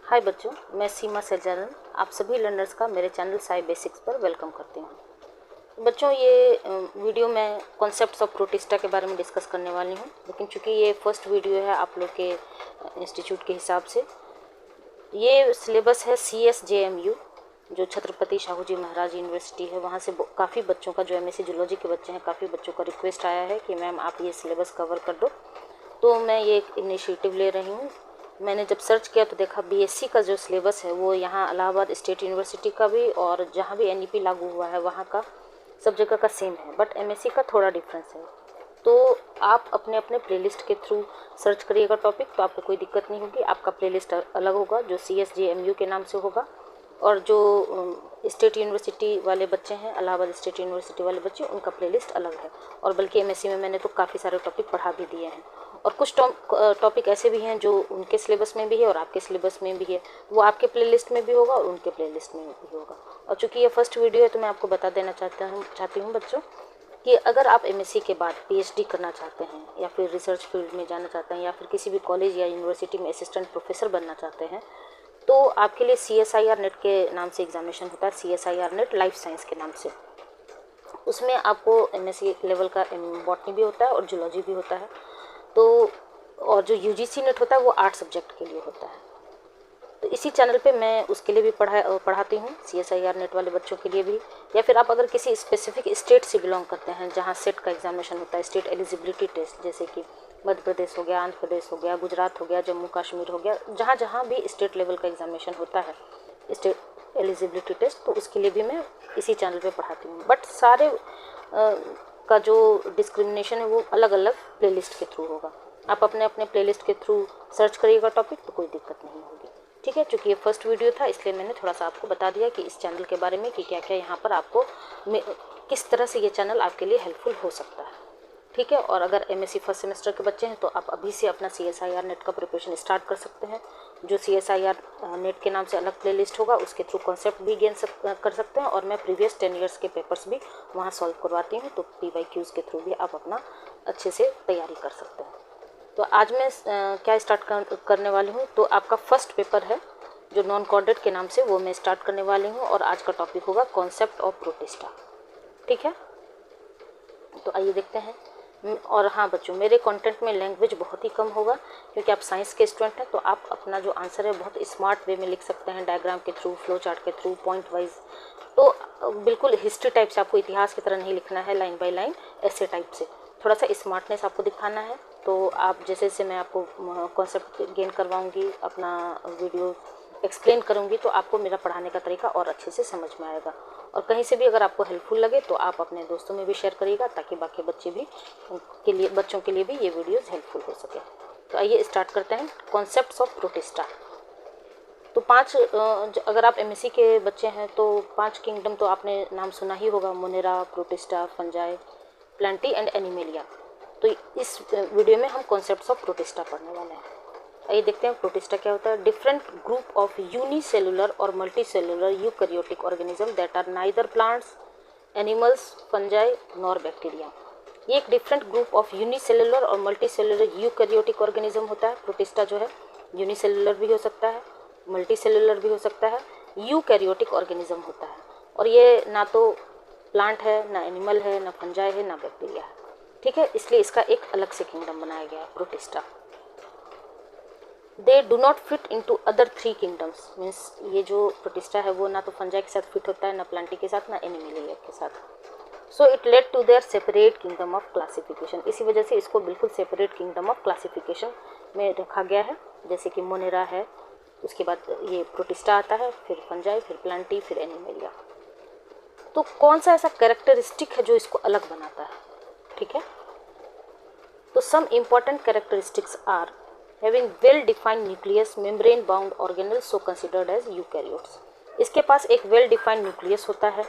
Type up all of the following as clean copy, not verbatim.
हाय बच्चों, मैं सीमा सैजानन आप सभी लर्नर्स का मेरे चैनल साई बेसिक्स पर वेलकम करती हूँ। बच्चों, ये वीडियो मैं कॉन्सेप्ट्स ऑफ प्रोटिस्टा के बारे में डिस्कस करने वाली हूँ, लेकिन चूंकि ये फर्स्ट वीडियो है आप लोग के इंस्टीट्यूट के हिसाब से, ये सिलेबस है CSJMU जो छत्रपति शाहू जी महाराज यूनिवर्सिटी है। वहाँ से काफ़ी बच्चों का, जो MSc जूलॉजी के बच्चे हैं, काफ़ी बच्चों का रिक्वेस्ट आया है कि मैम आप ये सिलेबस कवर कर दो, तो मैं ये एक इनिशिएटिव ले रही हूँ। मैंने जब सर्च किया तो देखा BSc का जो सिलेबस है वो यहाँ इलाहाबाद स्टेट यूनिवर्सिटी का भी और जहाँ भी NEP लागू हुआ है वहाँ का सब जगह का सेम है, बट MSc का थोड़ा डिफरेंस है। तो आप अपने अपने प्लेलिस्ट के थ्रू सर्च करिएगा टॉपिक, तो आपको कोई दिक्कत नहीं होगी। आपका प्लेलिस्ट अलग होगा जो CSJMU के नाम से होगा, और जो स्टेट यूनिवर्सिटी वाले बच्चे हैं, इलाहाबाद स्टेट यूनिवर्सिटी वाले बच्चे, उनका प्लेलिस्ट अलग है। और बल्कि MSc में मैंने तो काफ़ी सारे टॉपिक पढ़ा भी दिए हैं, और कुछ टॉपिक ऐसे भी हैं जो उनके सिलेबस में भी है और आपके सिलेबस में भी है, वो आपके प्लेलिस्ट में भी होगा और उनके प्लेलिस्ट में भी होगा। और चूँकि ये फर्स्ट वीडियो है तो मैं आपको बता देना चाहती हूँ बच्चों कि अगर आप MSc के बाद PhD करना चाहते हैं या फिर रिसर्च फील्ड में जाना चाहते हैं या फिर किसी भी कॉलेज या यूनिवर्सिटी में असिस्टेंट प्रोफेसर बनना चाहते हैं, तो आपके लिए CSIR नेट के नाम से एग्जामिनेशन होता है, CSIR नेट लाइफ साइंस के नाम से। उसमें आपको MSc लेवल का बॉटनी भी होता है और जूलॉजी भी होता है। तो और जो UGC नेट होता है वो 8 सब्जेक्ट के लिए होता है। तो इसी चैनल पे मैं उसके लिए भी पढ़ाती हूँ, CSIR नेट वाले बच्चों के लिए भी। या फिर आप अगर किसी स्पेसिफिक स्टेट से बिलोंग करते हैं जहाँ सेट का एग्जामिनेशन होता है, स्टेट एलिजिबिलिटी टेस्ट, जैसे कि मध्य प्रदेश हो गया, आंध्र प्रदेश हो गया, गुजरात हो गया, जम्मू कश्मीर हो गया, जहाँ जहाँ भी स्टेट लेवल का एग्जामिनेशन होता है, स्टेट एलिजिबिलिटी टेस्ट, तो उसके लिए भी मैं इसी चैनल पे पढ़ाती हूँ। बट सारे का जो डिस्क्रिमिनेशन है वो अलग अलग प्लेलिस्ट के थ्रू होगा। आप अपने अपने प्लेलिस्ट के थ्रू सर्च करिएगा टॉपिक, तो कोई दिक्कत नहीं होगी। ठीक है, चूँकि ये फर्स्ट वीडियो था इसलिए मैंने थोड़ा सा आपको बता दिया कि इस चैनल के बारे में कि क्या क्या यहाँ पर आपको किस तरह से ये चैनल आपके लिए हेल्पफुल हो सकता है। ठीक है, और अगर MSc फर्स्ट सेमेस्टर के बच्चे हैं तो आप अभी से अपना CSIR नेट का प्रिपरेशन स्टार्ट कर सकते हैं। जो CSIR नेट के नाम से अलग प्लेलिस्ट होगा उसके थ्रू कॉन्सेप्ट भी गेन कर सकते हैं, और मैं प्रीवियस 10 ईयर्स के पेपर्स भी वहाँ सॉल्व करवाती हूँ, तो PYQs के थ्रू भी आप अपना अच्छे से तैयारी कर सकते हैं। तो आज मैं क्या स्टार्ट करने वाली हूँ, तो आपका फर्स्ट पेपर है जो नॉन कॉर्डेड के नाम से, वो मैं स्टार्ट करने वाली हूँ, और आज का टॉपिक होगा कॉन्सेप्ट ऑफ प्रोटिस्टा। ठीक है, तो आइए देखते हैं। और हाँ बच्चों, मेरे कंटेंट में लैंग्वेज बहुत ही कम होगा क्योंकि आप साइंस के स्टूडेंट हैं, तो आप अपना जो आंसर है बहुत स्मार्ट वे में लिख सकते हैं, डायग्राम के थ्रू, फ्लो चार्ट के थ्रू, पॉइंट वाइज। तो बिल्कुल हिस्ट्री टाइप से, आपको इतिहास की तरह नहीं लिखना है लाइन बाय लाइन, ऐसे टाइप से थोड़ा सा स्मार्टनेस आपको दिखाना है। तो आप जैसे जैसे मैं आपको कॉन्सेप्ट गेन करवाऊँगी, अपना वीडियो एक्सप्लेन करूँगी, तो आपको मेरा पढ़ाने का तरीका और अच्छे से समझ में आएगा। और कहीं से भी अगर आपको हेल्पफुल लगे तो आप अपने दोस्तों में भी शेयर करिएगा, ताकि बाकी बच्चों के लिए भी ये वीडियोस हेल्पफुल हो सके। तो आइए स्टार्ट करते हैं। Concepts of protista. तो 5 अगर आप MSc के बच्चे हैं तो 5 किंगडम तो आपने नाम सुना ही होगा, Monera, protista, fungi, Plantae and animalia. तो इस वीडियो में हम कॉन्सेप्ट्स ऑफ प्रोटिस्टा पढ़ने वाले हैं। आइए देखते हैं प्रोटिस्टा क्या होता है। डिफरेंट ग्रुप ऑफ यूनिसेलुलर और multicellular eukaryotic organism that are neither plants, animals, fungi nor bacteria. ये एक डिफरेंट ग्रुप ऑफ यूनिसेलुलर और मल्टीसेलुलर यूकैरियोटिक ऑर्गेनिज्म होता है। प्रोटिस्टा जो है यूनिसेलुलर भी हो सकता है, मल्टीसेलुलर भी हो सकता है, यूकैरियोटिक ऑर्गेनिज्म होता है। और ये ना तो प्लांट है, ना एनिमल है, ना फंजाई है, ना बैक्टीरिया है। ठीक है, इसलिए इसका एक अलग से किंगडम बनाया गया है protista. They do not fit into other 3 kingdoms, means ये जो प्रोटिस्टा है वो ना तो फंजाई के साथ फिट होता है, ना प्लांटी के साथ, ना एनिमेलिया के साथ। So it led to their separate kingdom of classification. इसी वजह से इसको बिल्कुल सेपरेट किंगडम ऑफ क्लासिफिकेशन में रखा गया है। जैसे कि मोनेरा है, उसके बाद ये प्रोटिस्टा आता है, फिर फंजाई, फिर प्लांटी, फिर एनिमेलिया। तो कौन सा ऐसा कैरेक्टरिस्टिक है जो इसको अलग बनाता है? ठीक है, तो some important characteristics are having well defined nucleus, membrane bound organelles so considered as eukaryotes। इसके पास एक well defined nucleus होता है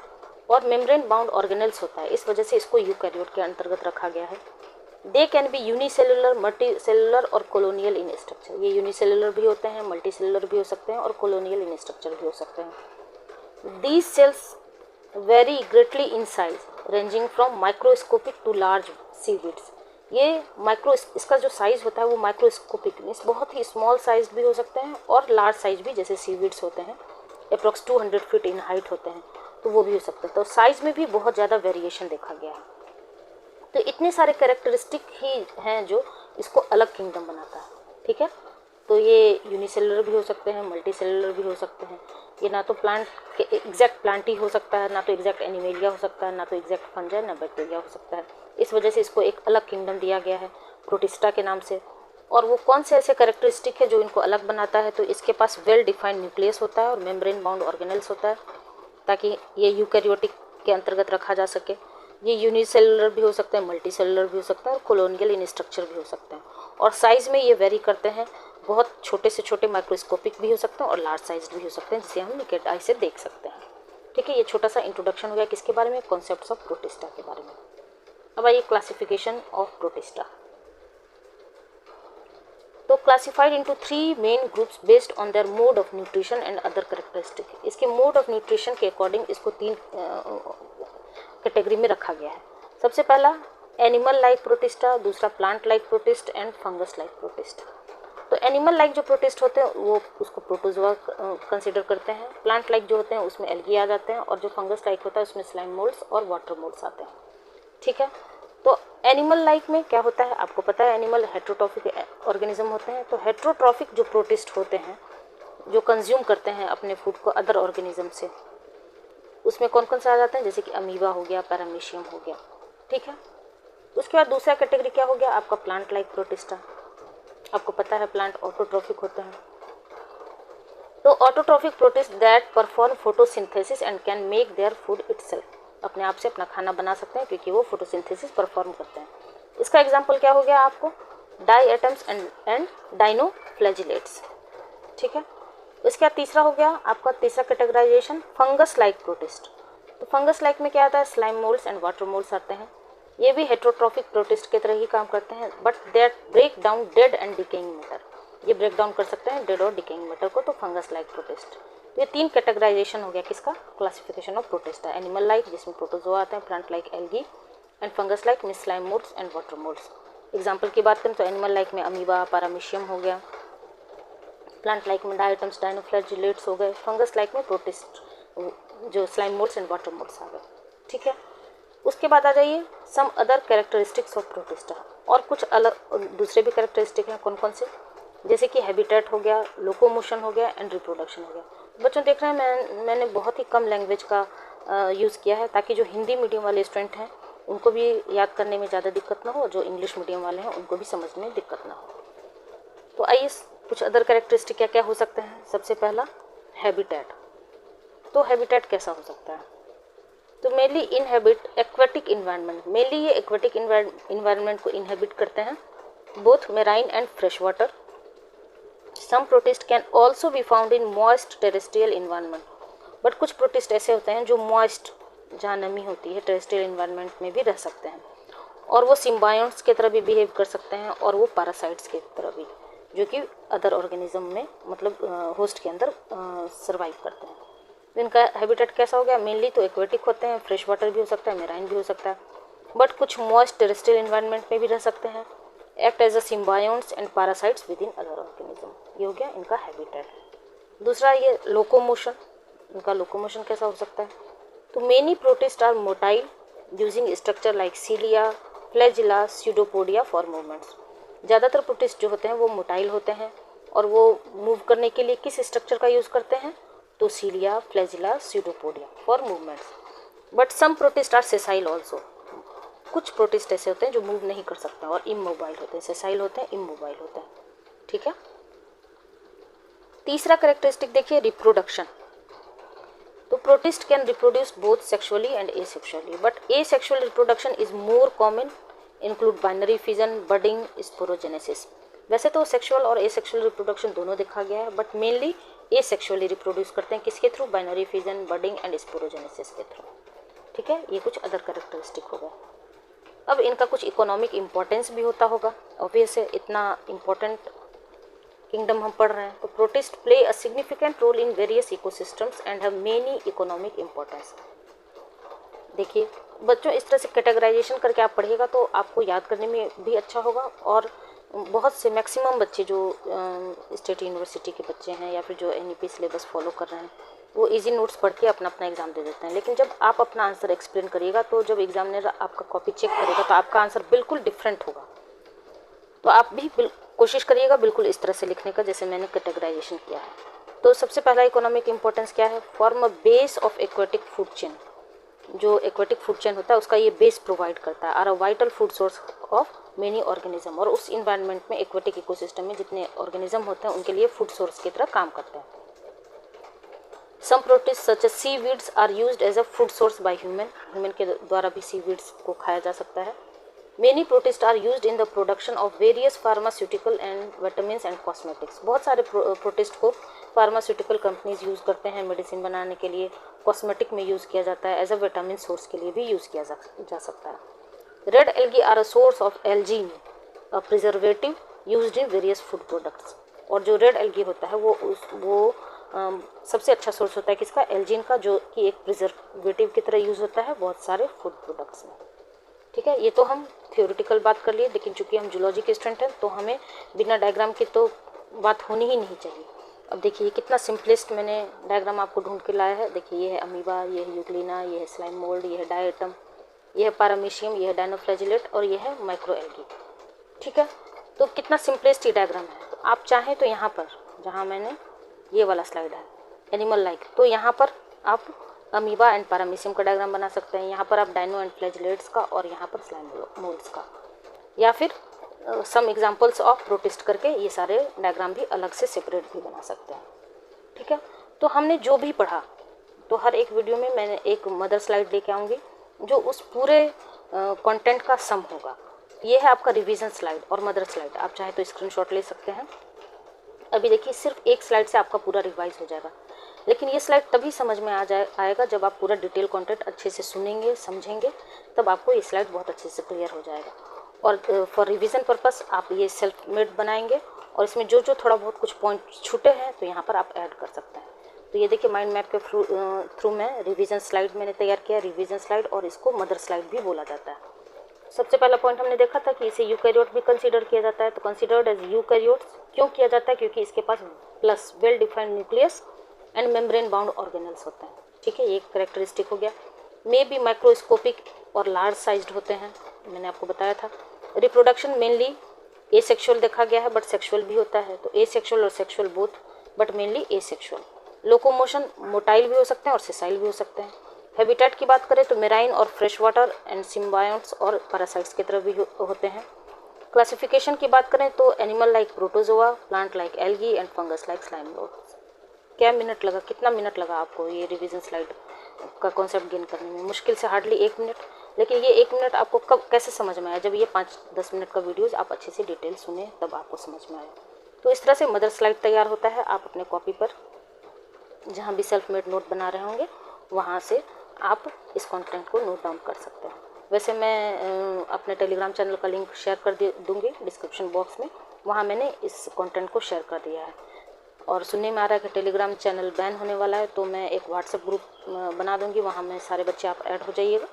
और membrane bound organelles होता है, इस वजह से इसको यूकैरियोट के अंतर्गत रखा गया है। They can be unicellular, multicellular और colonial in structure। ये यूनिसेलुलर भी होते हैं, मल्टीसेलुलर भी हो सकते हैं और colonial in structure भी हो सकते हैं। These cells vary greatly in size, ranging from microscopic to large seaweeds। ये इसका जो साइज़ होता है वो माइक्रोस्कोपिक मीन्स बहुत ही स्मॉल साइज भी हो सकते हैं और लार्ज साइज भी, जैसे सीवीड्स होते हैं अप्रॉक्स 200 फीट इन हाइट होते हैं, तो वो भी हो सकता है। तो साइज़ में भी बहुत ज़्यादा वेरिएशन देखा गया है। तो इतने सारे कैरेक्टरिस्टिक ही हैं जो इसको अलग किंगडम बनाता है, ठीक है। तो ये यूनिसेलुलर भी हो सकते हैं, मल्टी सेलुलर भी हो सकते हैं। ये ना तो प्लांट के एग्जैक्ट प्लांट ही हो सकता है, ना तो एग्जैक्ट एनिमेलिया हो सकता है, ना तो एग्जैक्ट फंजाई, ना बैक्टीरिया हो सकता है। इस वजह से इसको एक अलग किंगडम दिया गया है प्रोटिस्टा के नाम से। और वो कौन से ऐसे कैरेक्टरिस्टिक है जो इनको अलग बनाता है, तो इसके पास वेल डिफाइंड न्यूक्लियस होता है और मेम्ब्रेन बाउंड ऑर्गेनेल्स होता है, ताकि ये यूकैरियोटिक के अंतर्गत रखा जा सके। ये यूनिसेलुलर भी हो सकते हैं, मल्टी सेलुलर भी हो सकता है और कॉलोनियल इन स्ट्रक्चर भी हो सकते हैं। और साइज़ में ये वेरी करते हैं, बहुत छोटे से छोटे माइक्रोस्कोपिक भी हो सकते हैं और लार्ज साइज भी हो सकते हैं, जिसे हम नेकेड आई से देख सकते हैं, ठीक है। ये छोटा सा इंट्रोडक्शन हो गया किसके बारे में, कॉन्सेप्ट्स ऑफ प्रोटिस्टा के बारे में। अब आइए क्लासिफिकेशन ऑफ प्रोटिस्टा। तो classified into 3 main groups based on their mode of nutrition and other characteristic. इसके मोड ऑफ न्यूट्रिशन के अकॉर्डिंग इसको 3 कैटेगरी में रखा गया है। सबसे पहला एनिमल लाइक प्रोटिस्टा, दूसरा plant like protist and fungus like protist. तो एनिमल लाइक जो प्रोटिस्ट होते हैं वो उसको प्रोटोजोआ कंसिडर करते हैं, प्लांट लाइक जो होते हैं उसमें एल्गी आ जाते हैं, और जो फंगस लाइक होता है उसमें स्लाइम मोल्ड्स और वाटर मोल्ड्स आते हैं, ठीक है। तो एनिमल लाइक में क्या होता है, आपको पता है एनिमल हेट्रोट्रॉफिक ऑर्गेनिज्म होते हैं। तो हेट्रोट्रॉफिक जो प्रोटिस्ट होते हैं जो कंज्यूम करते हैं अपने फूड को अदर ऑर्गेनिज्म से, उसमें कौन कौन से आ जाते हैं, जैसे कि अमीबा हो गया, पैरामीशियम हो गया, ठीक है। उसके बाद दूसरा कैटेगरी क्या हो गया आपका, प्लांट लाइक प्रोटिस्टा। आपको पता है प्लांट ऑटोट्रॉफिक होते हैं। तो autotrophic protist that perform photosynthesis and can make their food itself, अपने आप से अपना खाना बना सकते हैं क्योंकि वो फोटोसिंथेसिस परफॉर्म करते हैं। इसका एग्जांपल क्या हो गया आपको, डाईएटम्स एंड डाइनोफ्लैजिलेट्स, ठीक है। इसके बाद तीसरा हो गया आपका तीसरा कैटेगराइजेशन फंगस लाइक प्रोटिस्ट। तो फंगस लाइक में क्या आता है, slime moulds and water moulds आते हैं। ये भी हेट्रोट्रॉफिक प्रोटिस्ट की तरह ही काम करते हैं, but they break down dead and decaying matter. ये ब्रेक डाउन कर सकते हैं डेड और डिकेइंग मैटर को, तो फंगस लाइक प्रोटिस्ट। ये 3 कैटेगराइजेशन हो गया किसका, classification of protista. Animal like जिसमें प्रोटोजोआ आते हैं, plant like algae, and fungus like में slime moulds and water moulds. Example की बात करें तो एनिमल लाइक में अमीबा, पैरामीशियम हो गया, प्लांट लाइक में डायटम्स, डाइनोफ्लैजिलेट्स हो गए, फंगस लाइक में प्रोटिस्ट जो slime moulds and water moulds आ गए, ठीक है। उसके बाद आ जाइए some other characteristics of protista, और कुछ अलग दूसरे भी कैरेक्टरिस्टिक हैं, कौन कौन से, जैसे कि हैबिटेट हो गया, लोकोमोशन हो गया एंड रिप्रोडक्शन हो गया। बच्चों देख रहे हैं मैंने बहुत ही कम लैंग्वेज का यूज़ किया है, ताकि जो हिंदी मीडियम वाले स्टूडेंट हैं उनको भी याद करने में ज़्यादा दिक्कत ना हो, और जो इंग्लिश मीडियम वाले हैं उनको भी समझने में दिक्कत ना हो। तो आइए कुछ अदर कैरेक्टरिस्टिक क्या क्या हो सकते हैं। सबसे पहला हैबिटेट। तो हैबिटेट कैसा हो सकता है, तो mainly inhabit aquatic environment. Mainly ये एक्वेटिक इन्वायरमेंट को इनहेबिट करते हैं, both marine and fresh water. Some protist can also be found in moist terrestrial environment, but कुछ प्रोटिस्ट ऐसे होते हैं जो मॉइस्ट, जहाँ नमी होती है, टेरेस्ट्रियल इन्वायरमेंट में भी रह सकते हैं, और वो सिम्बायोट्स की तरह भी बिहेव कर सकते हैं, और वो पैरासाइट्स की तरह भी, जो कि अदर ऑर्गेनिज्म में मतलब होस्ट के अंदर सर्वाइव करते हैं। तो इनका हैबिटेट कैसा हो गया, मेनली तो एक्वेटिक होते हैं, फ्रेश वाटर भी हो सकता है, मेराइन भी हो सकता है, बट कुछ मॉइस्ट टेरेस्ट्रियल इन्वायरमेंट में भी रह सकते हैं, act as a symbiotes and parasites within other organism. ये हो गया इनका हैबिटेट। दूसरा ये लोकोमोशन। इनका लोकोमोशन कैसा हो सकता है, तो many protist are motile using structure like cilia, flagella, pseudopodia for movements. ज़्यादातर प्रोटिस्ट जो होते हैं वो मोटाइल होते हैं, और वो मूव करने के लिए किस स्ट्रक्चर का यूज़ करते हैं, तो cilia, flagella, pseudopodia for movements. But some protist are sessile also. कुछ प्रोटिस्ट ऐसे होते हैं जो मूव नहीं कर सकते और इमोबाइल होते हैं, सेसाइल होते हैं, इमोबाइल होते हैं, ठीक है। तीसरा कैरेक्टरिस्टिक देखिए रिप्रोडक्शन। तो protist can reproduce both sexually and asexually, but asexual reproduction is more common, include binary fission, budding, sporogenesis. वैसे तो सेक्सुअल और एसेक्सुअल रिप्रोडक्शन दोनों देखा गया है, बट मेनली एसेक्सुअली रिप्रोड्यूस करते हैं, किसके through, binary fission, budding and sporogenesis के थ्रू, ठीक है। ये कुछ अदर कैरेक्टरिस्टिक हो गए। अब इनका कुछ इकोनॉमिक इम्पोर्टेंस भी होता होगा, ऑब्वियस है, इतना इम्पोर्टेंट किंगडम हम पढ़ रहे हैं। तो protist play a significant role in various ecosystems and have many economic importance. देखिए बच्चों इस तरह से कैटेगराइजेशन करके आप पढ़िएगा तो आपको याद करने में भी अच्छा होगा। और बहुत से मैक्सिमम बच्चे जो स्टेट यूनिवर्सिटी के बच्चे हैं या फिर जो NEP सिलेबस फॉलो कर रहे हैं वो इजी नोट्स पढ़ के अपना अपना एग्ज़ाम दे देते हैं, लेकिन जब आप अपना आंसर एक्सप्लेन करिएगा तो जब एग्जामिनर आपका कॉपी चेक करेगा तो आपका आंसर बिल्कुल डिफरेंट होगा। तो आप भी कोशिश करिएगा बिल्कुल इस तरह से लिखने का जैसे मैंने कैटेगराइजेशन किया है। तो सबसे पहला इकोनॉमिक इंपॉर्टेंस क्या है? Form a base of aquatic food chain. जो एक्वेटिक फूड चेन होता है उसका ये बेस प्रोवाइड करता है। Are a vital food source of many organism, और उस इन्वायरमेंट में एक्वेटिक इकोसिस्टम में जितने ऑर्गेनिज्म होते हैं उनके लिए फूड सोर्स की तरह काम करते हैं। Some protist such as seaweeds are used as a food source by human के द्वारा भी सीवीड्स को खाया जा सकता है। Many protist are used in the production of various pharmaceutical and vitamins and cosmetics. बहुत सारे प्रोटिस्ट को फार्मास्यूटिकल कंपनीज यूज़ करते हैं मेडिसिन बनाने के लिए, कॉस्मेटिक में यूज़ किया जाता है, एज अ विटामिन सोर्स के लिए भी यूज़ किया जा सकता है। Red algae are a source of algin, a preservative used in various food products. और जो रेड एल्गी होता है वो सबसे अच्छा सोर्स होता है किसका? एल्जीन का, जो कि एक प्रिजर्वेटिव की तरह यूज़ होता है बहुत सारे फूड प्रोडक्ट्स में। ठीक है, ये तो हम थ्योरेटिकल बात कर लिए, लेकिन चूंकि हम जूलॉजी के स्टूडेंट हैं तो हमें बिना डायग्राम के तो बात होनी ही नहीं चाहिए। अब देखिए कितना सिंपलेस्ट मैंने डायग्राम आपको ढूंढ के लाया है। देखिए ये है अमीबा, ये है यूग्लिना, ये है स्लाइम मोल्ड, ये है डायटम, ये है पैरामीशियम, ये है डायनोफ्लैजिलेट और ये है माइक्रो एल्गी। ठीक है, तो कितना सिंपलेस्ट ये डायग्राम है। तो आप चाहें तो यहाँ पर जहाँ मैंने ये वाला स्लाइड है एनिमल लाइक, तो यहाँ पर आप अमीबा एंड पैरामीशियम का डायग्राम बना सकते हैं, यहाँ पर आप डायनो एंड फ्लैजिलेट्स का और यहाँ पर स्लाइम मोल्ड्स का, या फिर सम एग्जांपल्स ऑफ प्रोटिस्ट करके ये सारे डायग्राम भी अलग से सेपरेट भी बना सकते हैं। ठीक है, तो हमने जो भी पढ़ा तो हर एक वीडियो में मैंने एक मदर स्लाइड लेके आऊँगी जो उस पूरे कंटेंट का सम होगा। ये है आपका रिवीजन स्लाइड और मदर स्लाइड, आप चाहे तो स्क्रीनशॉट ले सकते हैं। अभी देखिए सिर्फ एक स्लाइड से आपका पूरा रिवाइज हो जाएगा, लेकिन ये स्लाइड तभी समझ में आएगा जब आप पूरा डिटेल कंटेंट अच्छे से सुनेंगे समझेंगे, तब आपको ये स्लाइड बहुत अच्छे से क्लियर हो जाएगा। और फॉर रिवीजन पर्पस आप ये सेल्फ मेड बनाएंगे और इसमें जो जो थोड़ा बहुत कुछ पॉइंट छूटे हैं तो यहाँ पर आप ऐड कर सकते हैं। तो ये देखिए माइंड मैप के थ्रू में रिवीजन स्लाइड मैंने तैयार किया, रिवीजन स्लाइड, और इसको मदर स्लाइड भी बोला जाता है। सबसे पहला पॉइंट हमने देखा था कि इसे यूकैरियोट भी कंसीडर किया जाता है। तो कंसीडर्ड एज यूकैरियोट्स क्यों किया जाता है? क्योंकि इसके पास plus well defined nucleus and membrane bound organelles होते हैं। ठीक है, ये एक करेक्टरिस्टिक हो गया। मे बी माइक्रोस्कोपिक और लार्ज साइज्ड होते हैं, मैंने आपको बताया था। रिप्रोडक्शन मेनली एसेक्सुअल देखा गया है, बट सेक्सुअल भी होता है। तो एसेक्सुअल और sexual both, but mainly asexual. Locomotion motile भी हो सकते हैं और सेसाइल भी हो सकते हैं। हैबिटेट की बात करें तो मेराइन और फ्रेश वाटर एंड सिम्बायोट्स और पैरासाइट्स की तरह भी होते हैं। क्लासिफिकेशन की बात करें तो animal like protozoa, plant like algae and fungus like slime moulds. क्या मिनट लगा, कितना मिनट लगा आपको ये रिवीजन स्लाइड का कॉन्सेप्ट गेन करने में? मुश्किल से हार्डली 1 मिनट। लेकिन ये 1 मिनट आपको कब कैसे समझ में आया? जब ये 5-10 मिनट का वीडियोज़ आप अच्छे से डिटेल सुने तब आपको समझ में आया। तो इस तरह से मदर स्लाइड तैयार होता है। आप अपने कॉपी पर जहाँ भी सेल्फ मेड नोट बना रहे होंगे वहाँ से आप इस कंटेंट को नोट डाउन कर सकते हैं। वैसे मैं अपने टेलीग्राम चैनल का लिंक शेयर कर दूँगी डिस्क्रिप्शन बॉक्स में, वहाँ मैंने इस कंटेंट को शेयर कर दिया है। और सुनने में आ रहा है कि टेलीग्राम चैनल बैन होने वाला है, तो मैं एक व्हाट्सएप ग्रुप बना दूँगी, वहाँ में सारे बच्चे आप ऐड हो जाइएगा,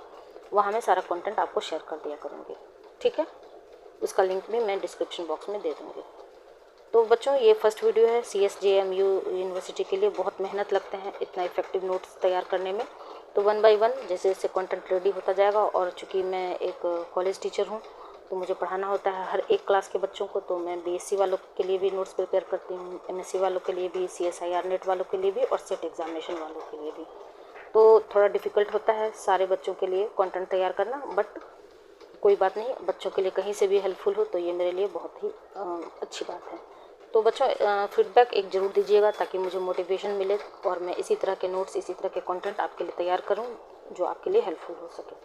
वहाँ मैं सारा कंटेंट आपको शेयर कर दिया करूँगी। ठीक है, उसका लिंक भी मैं डिस्क्रिप्शन बॉक्स में दे दूँगी। तो बच्चों ये फर्स्ट वीडियो है। CSJMU यूनिवर्सिटी के लिए बहुत मेहनत लगते हैं इतना इफेक्टिव नोट्स तैयार करने में। तो 1 बाय 1 जैसे जैसे कंटेंट रेडी होता जाएगा, और चूँकि मैं एक कॉलेज टीचर हूँ तो मुझे पढ़ाना होता है हर एक क्लास के बच्चों को, तो मैं BSc वालों के लिए भी नोट्स प्रिपेयर करती हूँ, MSc वालों के लिए भी, CSIR नेट वालों के लिए भी, और सेट एग्जामिनेशन वालों के लिए भी। तो थोड़ा डिफ़िकल्ट होता है सारे बच्चों के लिए कंटेंट तैयार करना, बट कोई बात नहीं, बच्चों के लिए कहीं से भी हेल्पफुल हो तो ये मेरे लिए बहुत ही अच्छी बात है। तो बच्चों फीडबैक एक ज़रूर दीजिएगा ताकि मुझे मोटिवेशन मिले और मैं इसी तरह के नोट्स, इसी तरह के कंटेंट आपके लिए तैयार करूं जो आपके लिए हेल्पफुल हो सके।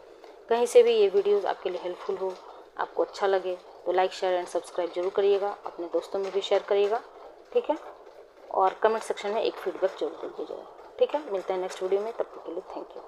कहीं से भी ये वीडियोस आपके लिए हेल्पफुल हो, आपको अच्छा लगे तो लाइक, शेयर एंड सब्सक्राइब जरूर करिएगा, अपने दोस्तों में भी शेयर करिएगा। ठीक है, और कमेंट सेक्शन में एक फीडबैक जरूर दीजिएगा। ठीक है, मिलते हैं नेक्स्ट वीडियो में, तब तक के लिए थैंक यू।